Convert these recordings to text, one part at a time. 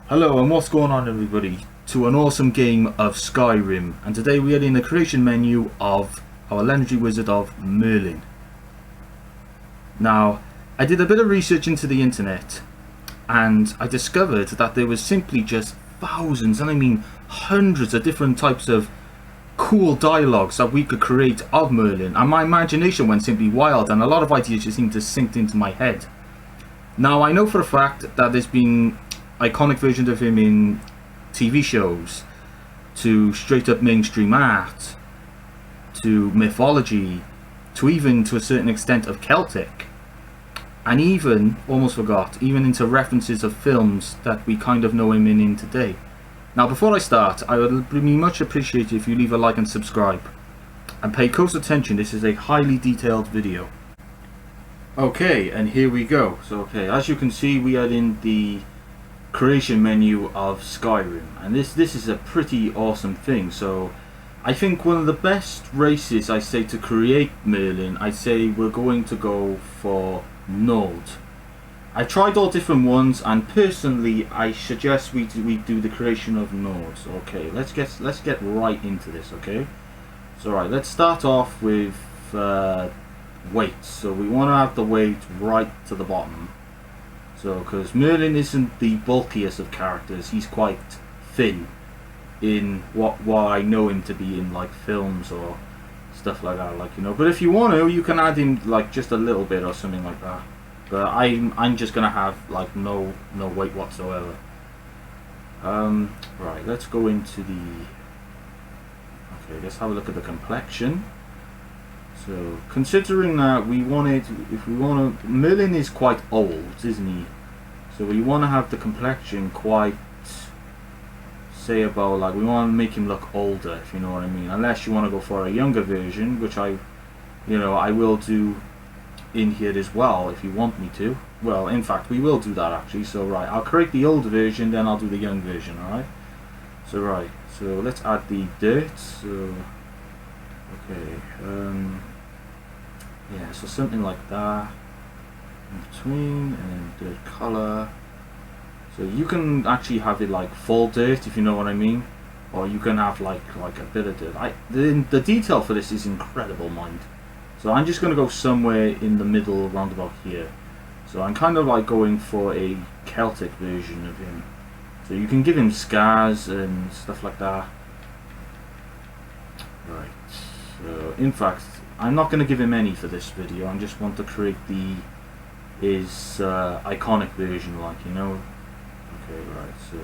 Hello and what's going on everybody to an awesome game of Skyrim, and today we are in the creation menu of our legendary wizard of Merlin. Now I did a bit of research into the internet and I discovered that there was simply just thousands, and I mean hundreds of different types of cool dialogues that we could create of Merlin, and my imagination went simply wild and a lot of ideas just seemed to sink into my head. Now I know for a fact that there's been iconic versions of him in TV shows, to straight up mainstream art, to mythology, to even to a certain extent of Celtic, and even, almost forgot, even into references of films that we kind of know him in today. Now before I start, I would be much appreciated if you leave a like and subscribe, and pay close attention. This is a highly detailed video. Okay, and here we go. So okay, as you can see, we are in the creation menu of Skyrim, and this is a pretty awesome thing. So I think one of the best races, I say, to create Merlin, I say we're going to go for Nord. I tried all different ones, and personally I suggest we do the creation of Nord. Okay, let's get right into this. Okay, so right, let's start off with weight. So we want to have the weight right to the bottom. So, because Merlin isn't the bulkiest of characters, he's quite thin in what I know him to be in, like films or stuff like that, like, you know. But if you want to, you can add in like just a little bit or something like that. But I'm just gonna have like no weight whatsoever. Right, let's go into the. Okay, let's have a look at the complexion. So, considering that Merlin is quite old, isn't he? So we want to have the complexion quite, say about, like, we want to make him look older, if you know what I mean. Unless you want to go for a younger version, which I will do in here as well, if you want me to. Well, in fact, we will do that actually. So right, I'll create the old version, then I'll do the young version, alright? So right, so let's add the dirt. So, okay, yeah, so something like that in between, and then dirt color. So you can actually have it like full dirt, if you know what I mean, or you can have like a bit of dirt. The detail for this is incredible, mind. So I'm just gonna go somewhere in the middle, around about here. So I'm kind of like going for a Celtic version of him. So you can give him scars and stuff like that. Right. So in fact, I'm not going to give him any for this video. I just want to create his iconic version, like, you know. Okay, right. So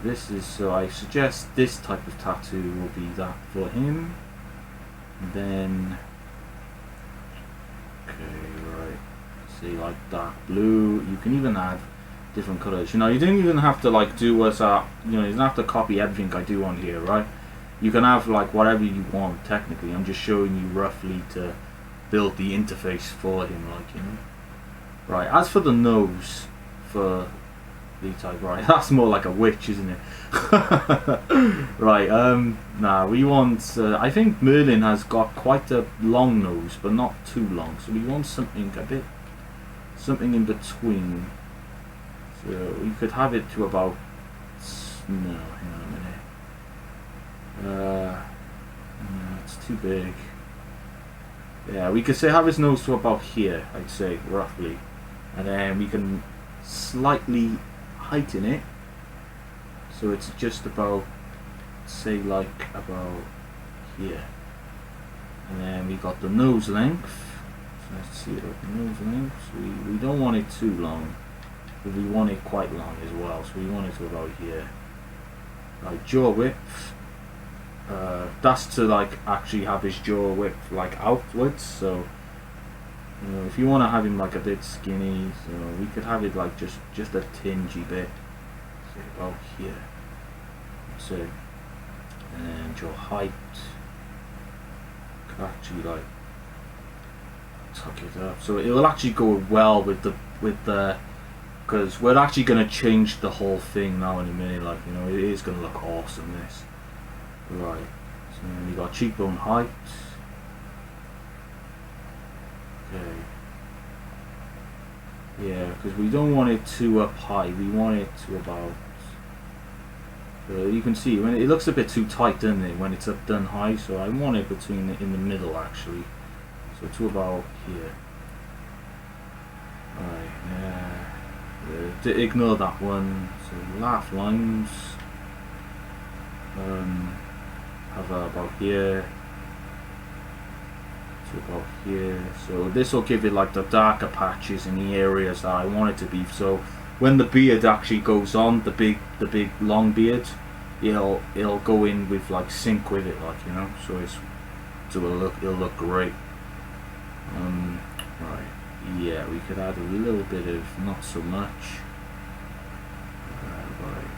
this is, so I suggest this type of tattoo will be that for him. And then, okay, right. See, like dark blue. You can even add different colors. You know, you don't even have to like do what's you know, you don't have to copy everything I do on here, right? You can have like whatever you want. Technically, I'm just showing you roughly to build the interface for him, like, you know. Right, as for the nose for the type, right, that's more like a witch, isn't it? Right, nah, we want, I think Merlin has got quite a long nose, but not too long, so we want something something in between. So we could have it to about, no, hang on a minute. No, it's too big. Yeah, we could say have his nose to about here, I'd say, roughly. And then we can slightly heighten it, so it's just about, say, like about here. And then we got the nose length. So let's see about the nose length. We don't want it too long, but we want it quite long as well. So we want it to about here. Like jaw width. That's to like actually have his jaw width like outwards. So, you know, if you want to have him like a bit skinny, so we could have it like just a tingy bit, say about here. So, and then jaw height. Could actually like tuck it up, so it will actually go well with the because we're actually going to change the whole thing now in a minute. Like, you know, it is going to look awesome, this. Right, so then we got cheekbone height. Okay. Yeah, because we don't want it too up high. We want it to about. You can see when it looks a bit too tight, doesn't it? When it's up done high, so I want it between in the middle actually. So to about here. Right, yeah. Ignore that one. So laugh lines. Have about here. To about here. So this will give it like the darker patches in the areas that I want it to be. So when the beard actually goes on, the big long beard, it'll go in with like sync with it, like, you know. So it'll look great. Right. Yeah, we could add a little bit of, not so much. Right.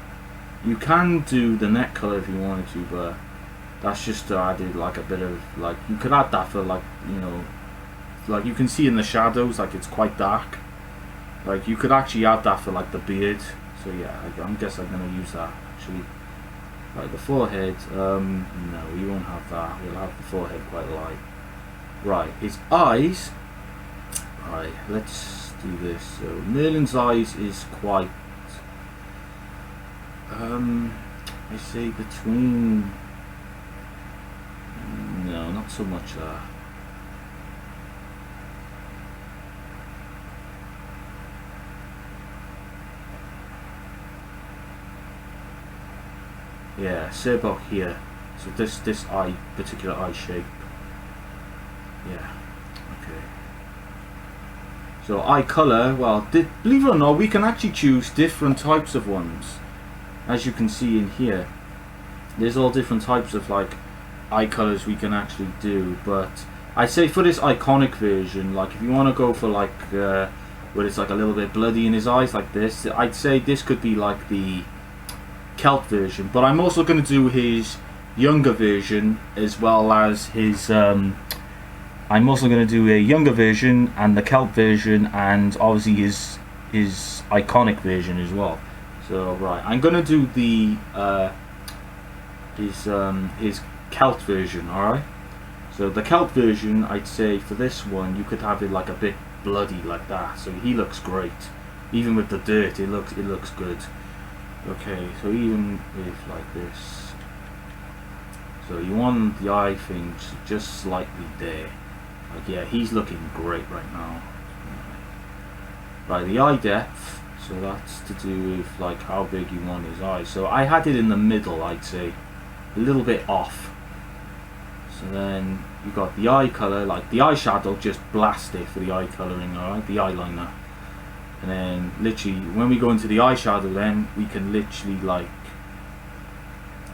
You can do the neck color if you wanted to, but that's just to add like a bit of, like, you could add that for, like, you know, like you can see in the shadows, like it's quite dark. Like you could actually add that for like the beard. So yeah, I guess I'm gonna use that actually. Like the forehead, no, we won't have that. We'll have the forehead quite light. Right, his eyes. Right, let's do this. So Merlin's eyes is quite, I say between, no, not so much that. Yeah, say about here. So this particular eye shape. Yeah. Okay. So eye color. Well, believe it or not, we can actually choose different types of ones. As you can see in here, there's all different types of like eye colors we can actually do. But I say for this iconic version, like if you want to go for like where it's like a little bit bloody in his eyes, like this, I'd say this could be like the Celt version, but I'm also going to do his younger version as well as his I'm also going to do a younger version and the Celt version, and obviously his iconic version as well. So right, I'm going to do the his Celt version. Alright, so the Celt version, I'd say for this one you could have it like a bit bloody like that, so he looks great. Even with the dirt, it looks good. Okay, so even with like this, so you want the eye thing just slightly there. Like, yeah, he's looking great right now. Right, the eye depth, so that's to do with like how big you want his eyes. So I had it in the middle, I'd say, a little bit off. So then you got the eye color, like the eyeshadow, just blast it for the eye coloring, alright, the eyeliner. And then literally when we go into the eyeshadow, then we can literally like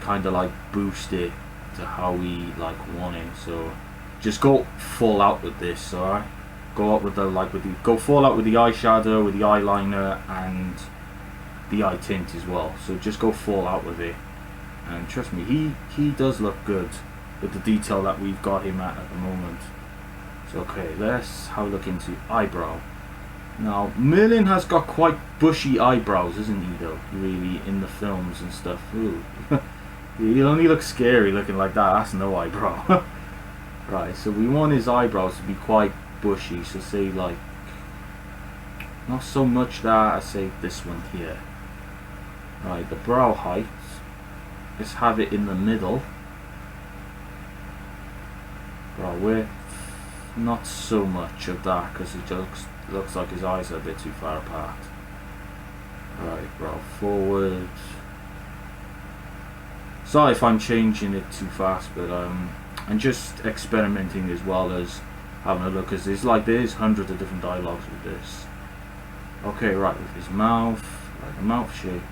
kind of like boost it to how we like want it. So just go full out with this, alright? Go out with the go full out with the eyeshadow, with the eyeliner and the eye tint as well. So just go full out with it. And trust me, he does look good with the detail that we've got him at the moment. So okay, let's have a look into eyebrow. Now, Merlin has got quite bushy eyebrows, isn't he, though, really, in the films and stuff. Ooh. He only looks scary looking like that. That's no eyebrow. Right, so we want his eyebrows to be quite bushy, so say, like, not so much that, I say this one here. Right, the brow height, let's have it in the middle. Brow width, not so much of that, because it just looks like his eyes are a bit too far apart. Right, brow forward. Sorry if I'm changing it too fast, but I'm just experimenting as well as having a look, because there's hundreds of different dialogues with this. Okay, right, with his mouth, right, the mouth shape.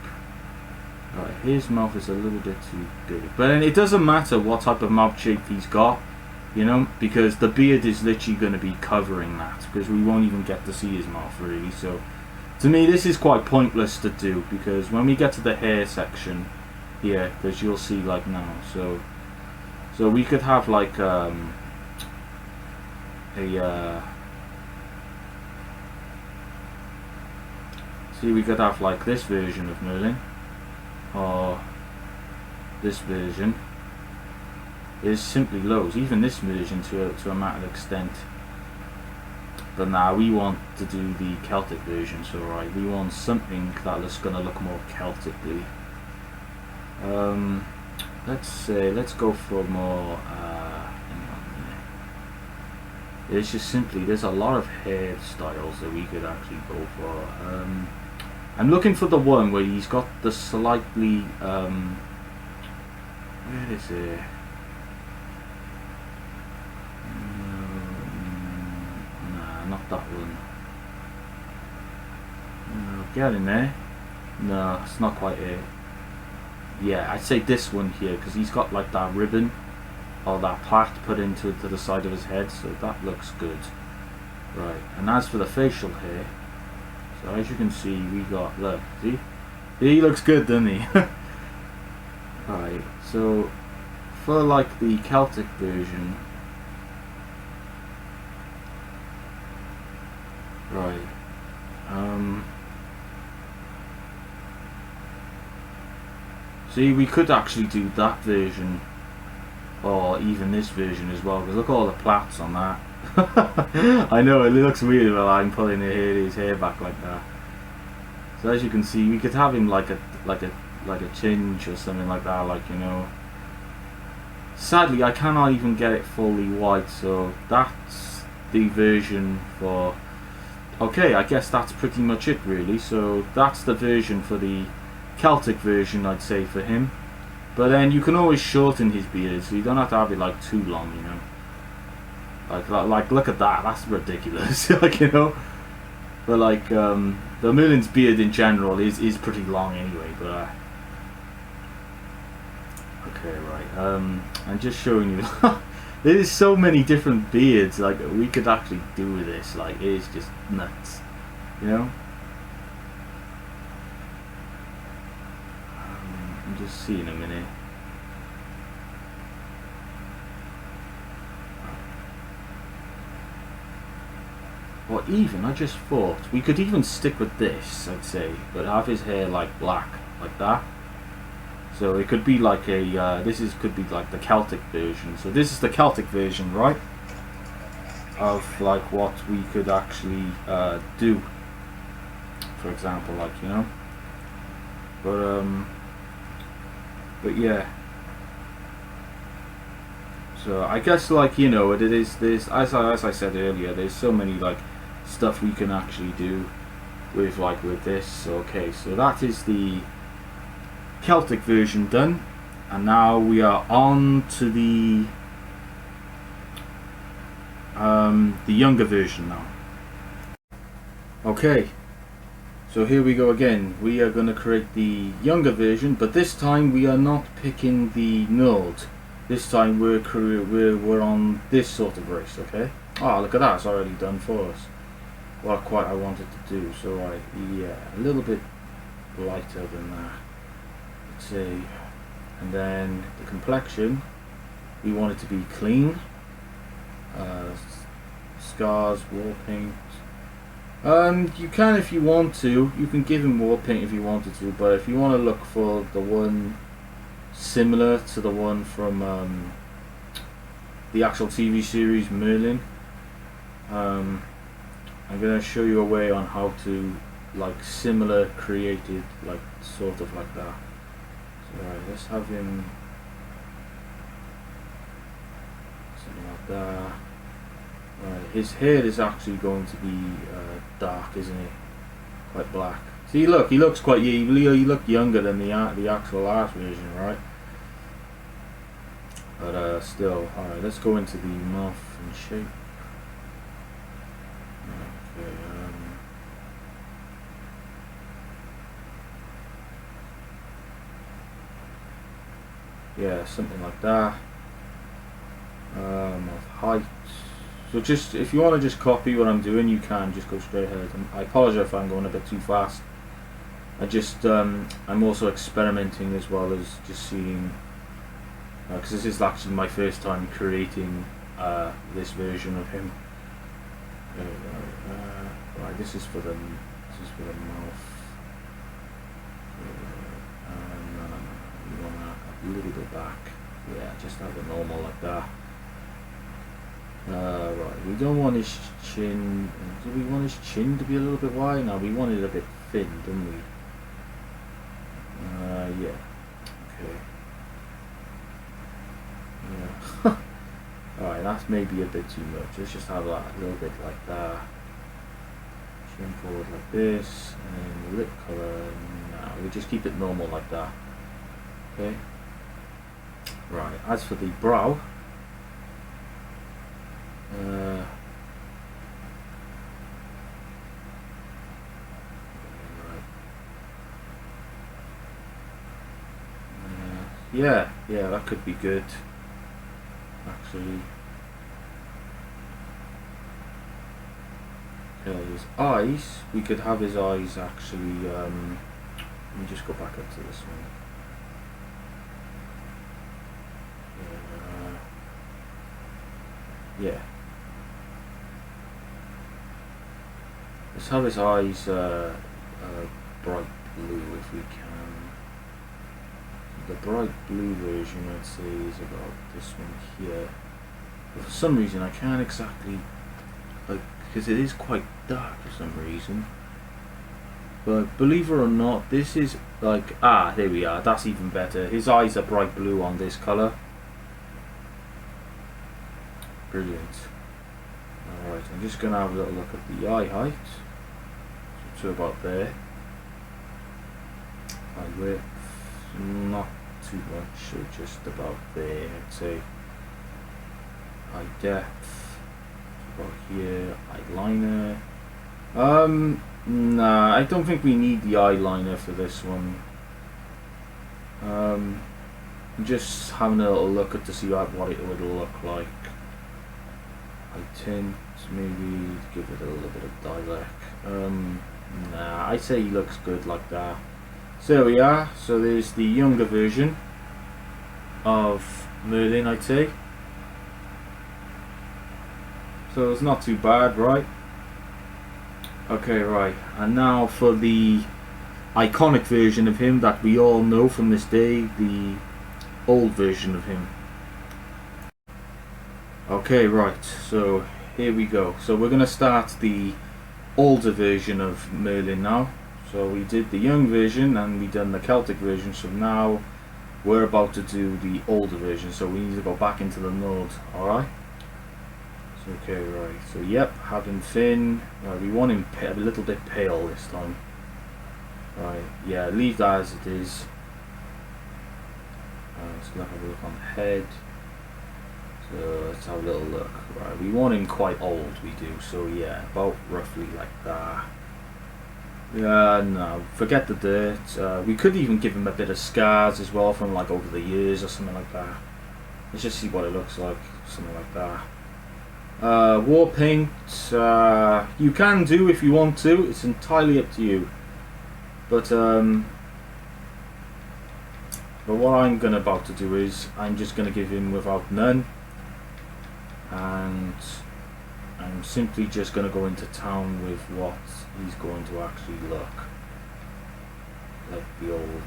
Right, his mouth is a little bit too big, but then it doesn't matter what type of mouth shape he's got, you know, because the beard is literally going to be covering that, because we won't even get to see his mouth really. So to me this is quite pointless to do, because when we get to the hair section here, because you'll see like now, so we could have like see, we could have like this version of Merlin, or this version is simply lows. Even this version to a matter of extent But now we want to do the Celtic version, so right, we want something that's gonna look more Celtically. Let's go for more. Hang on a minute. It's just simply there's a lot of hairstyles that we could actually go for. I'm looking for the one where he's got the slightly where is it? Nah, not that one. No, get in there. No, it's not quite it. Yeah, I'd say this one here, because he's got like that ribbon or that plait put into to the side of his head, so that looks good. Right, and as for the facial hair, so as you can see, we got, look, see? He looks good, doesn't he? Right, so for like the Celtic version, right, see, we could actually do that version, or even this version as well, because look at all the plaits on that. I know it looks weird when I'm pulling his hair back like that. So as you can see, we could have him like a tinge or something like that, like, you know. Sadly, I cannot even get it fully white, so that's the version for. Okay, I guess that's pretty much it really. So that's the version for the Celtic version, I'd say, for him. But then you can always shorten his beard, so you don't have to have it like too long, you know. Like look at that, that's ridiculous. Like, you know. But like the Merlin's beard in general is pretty long anyway. But okay, right. I'm just showing you. There's so many different beards like we could actually do with this. Like, it is just nuts, you know. I'm just seeing a minute. Or even, I just thought we could even stick with this, I'd say, but have his hair like black, like that. So it could be like a, could be like the Celtic version. So this is the Celtic version, right? Of like what we could actually do. For example, like, you know. But yeah. So I guess, like, you know, there's as I said earlier, there's so many like stuff we can actually do with this. Okay, so that is the Celtic version done, and now we are on to the younger version now. Okay, so here we go again. We are going to create the younger version, but this time we are not picking the node. This time we're on this sort of race. Okay. Oh, look at that! It's already done for us. What quite I wanted to do. So yeah, a little bit lighter than that. Let's see. And then the complexion, we want it to be clean. Scars, war paint. You can, if you want to. You can give him war paint if you wanted to, but if you want to look for the one similar to the one from the actual TV series Merlin, I'm gonna show you a way on how to like similar created, like sort of like that. So right, let's have him something like that. Right, his hair is actually going to be dark, isn't it? Quite black. See, look, he looks quite. He looked younger than the actual art version, right? But still, all right. Let's go into the mouth and shape. Okay. Yeah, something like that. Of height. So just, if you want to just copy what I'm doing, you can just go straight ahead. I apologize if I'm going a bit too fast. I'm also experimenting as well as just seeing, because this is actually my first time creating this version of him. Right, this is for the mouth. No, you want that a little bit back. Yeah, just have it normal like that. Right, we don't want his chin. Do we want his chin to be a little bit wide? No, we want it a bit thin, don't we? Yeah. Okay. Yeah. Alright, that's maybe a bit too much. Let's just have that a little bit like that. Chin forward like this, and then the lip colour. No, we just keep it normal like that. Okay. Right, as for the brow, yeah, that could be good, actually. Okay, his eyes, we could have his eyes actually, let me just go back up to this one. Yeah. Let's have his eyes bright blue if we can. The bright blue version, I'd say, is about this one here. But for some reason, I can't exactly, like, because it is quite dark for some reason. But believe it or not, this is like, there we are. That's even better. His eyes are bright blue on this color. Brilliant. Alright, I'm just going to have a little look at the eye height. So about there. Eye width, not too much, so just about there, I'd say. Eye depth, about here. Eyeliner. Nah, I don't think we need the eyeliner for this one. I'm just having a little look at to see what it would look like. Eye tint, maybe give it a little bit of lilac. Nah, I say he looks good like that. So there we are. So there's the younger version of Merlin, I'd say. So it's not too bad, right? Okay, right. And now for the iconic version of him that we all know from this day, the old version of him. Okay, right. So here we go. So we're going to start the older version of Merlin now. So we did the young version and we done the Celtic version, so now we're about to do the older version, so we need to go back into the node. Alright, so okay, right, so yep, having Finn, we want him a little bit pale this time. Right, yeah, leave that as it is. So let's have a look on the head. So let's have a little look. Right, we want him quite old, we do, so yeah, about roughly like that. No, forget the dirt. We could even give him a bit of scars as well from like over the years or something like that. Let's just see what it looks like, something like that. War paint, you can do if you want to, it's entirely up to you. But what I'm about to do is, I'm just going to give him without none. And I'm simply just going to go into town with what he's going to actually look like, the old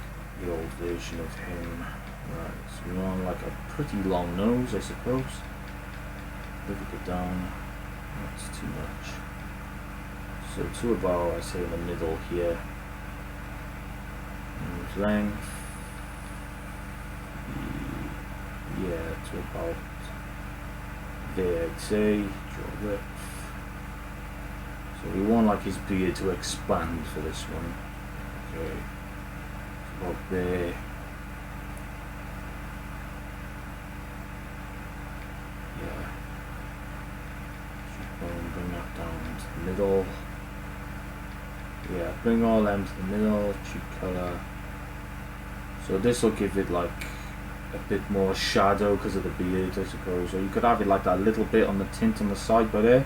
version of him. Right, so we want like a pretty long nose, I suppose. A little bit down, that's too much. So to about, I say in the middle here. Nose length, yeah, to about there, I'd say. Draw width. So we want like his beard to expand for this one. Okay, about there. Yeah. Bring that down to the middle. Yeah, bring all them to the middle. Cheek color. So this will give it like a bit more shadow because of the beard, I suppose. Or you could have it like that little bit on the tint on the side by there.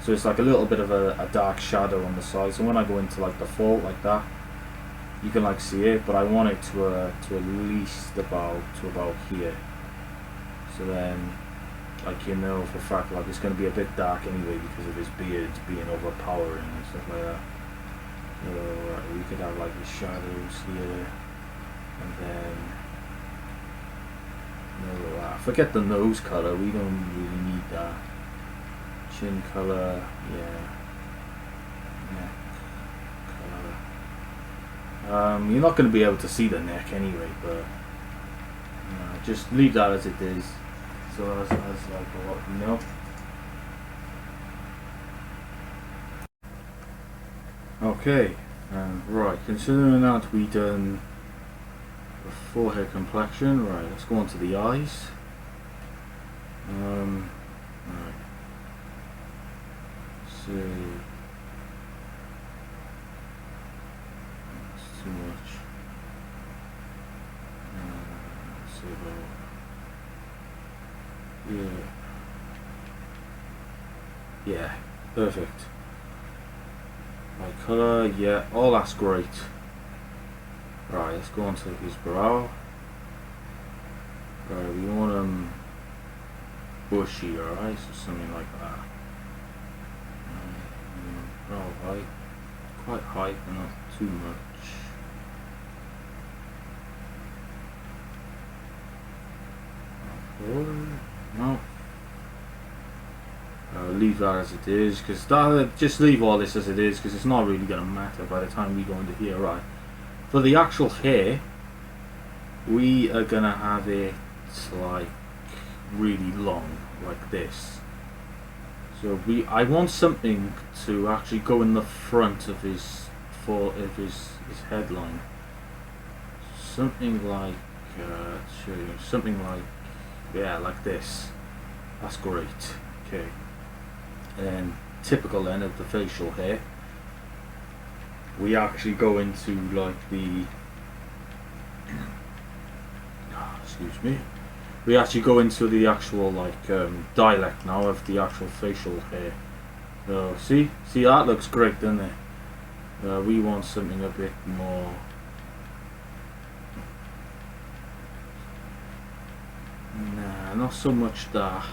So it's like a little bit of a dark shadow on the side. So when I go into like the fault like that, you can like see it. But I want it to at least about here. So then, like, you know for a fact, like it's going to be a bit dark anyway because of his beard being overpowering and stuff like that. So we could have like the shadows here, and then forget the nose color. We don't really need that. chin colour, yeah. Neck colour. You're not going to be able to see the neck anyway, but just leave that as it is. So as like what you know. Okay, right. Considering that we done the forehead complexion, right? Let's go on to the eyes. Right. See, that's too much. Let's see about, yeah, perfect. My colour, yeah, all that's great. Right, let's go on to his brow. Right, we want him bushy, alright, so something like that. Brow height, quite high, but not too much. No. Leave that as it is, because just leave all this as it is, because it's not really going to matter by the time we go into here. Right, for the actual hair, we are going to have it like really long, like this. So I want something to actually go in the front of his headline. Something like yeah, like this. That's great. Okay. And then typical then of the facial hair, we actually go into like the excuse me. We actually go into the actual like dialect now of the actual facial hair. So see that looks great, doesn't it? We want something a bit more. Nah, not so much that.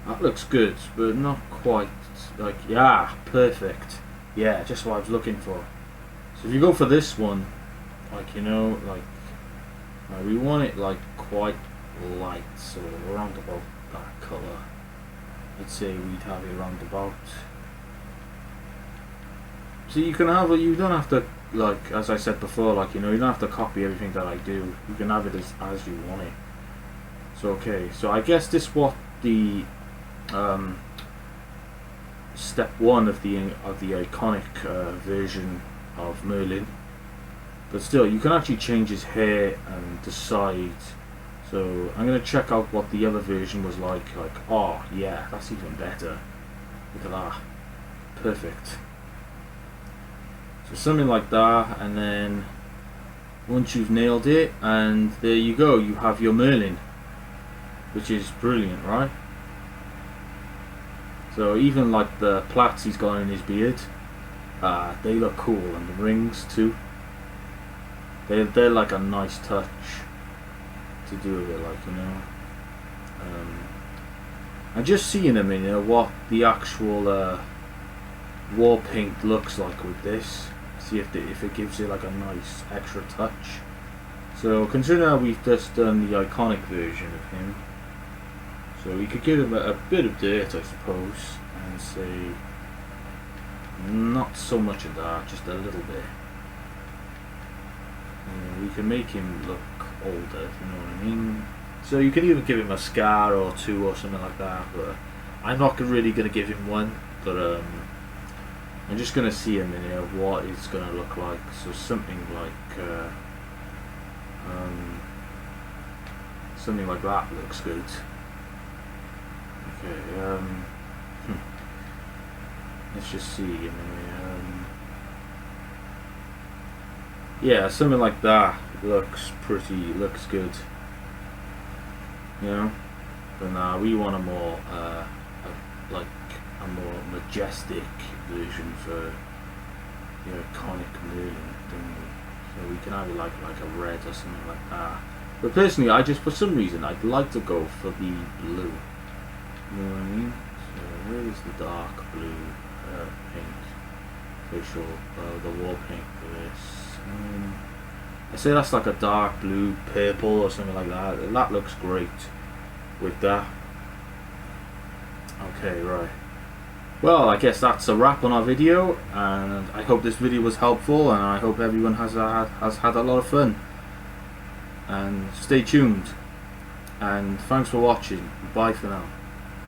That looks good, but not quite like, yeah, perfect. Yeah, just what I was looking for. So if you go for this one, like, you know, like, we want it like quite light, so around about that colour. I'd say we'd have it around about. So you can have it, you don't have to, like, as I said before, like, you know, you don't have to copy everything that I do. You can have it as you want it. So okay, so I guess this what the step one of the iconic version of Merlin, but still you can actually change his hair and decide. So I'm going to check out what the other version was like, oh yeah, that's even better, look at that, perfect. So something like that, and then once you've nailed it, and there you go, you have your Merlin, which is brilliant, right? So even like the plaits he's got in his beard, they look cool, and the rings too. They're like a nice touch to do with it, like, you know. And just seeing them, you know, what the actual war paint looks like with this. See if it gives it like a nice extra touch. So considering that we've just done the iconic version of him. So we could give him a bit of dirt, I suppose, and say not so much of that, just a little bit. We can make him look older, if you know what I mean. So you can even give him a scar or two or something like that, but I'm not really going to give him one, but I'm just going to see him in here, what it's going to look like. So something like that looks good. Okay, let's just see. Yeah, something like that looks good. You know, but now we want a more like a more majestic version for the iconic Merlin, don't we? So we can have it like a red or something like that. But personally, for some reason, I'd like to go for the blue. You know what I mean? So where is the dark blue paint? Facial, the wall paint for this. I say that's like a dark blue, purple or something like that. That looks great with that. Okay, right. Well, I guess that's a wrap on our video, and I hope this video was helpful, and I hope everyone has had a lot of fun. And stay tuned, and thanks for watching. Bye for now.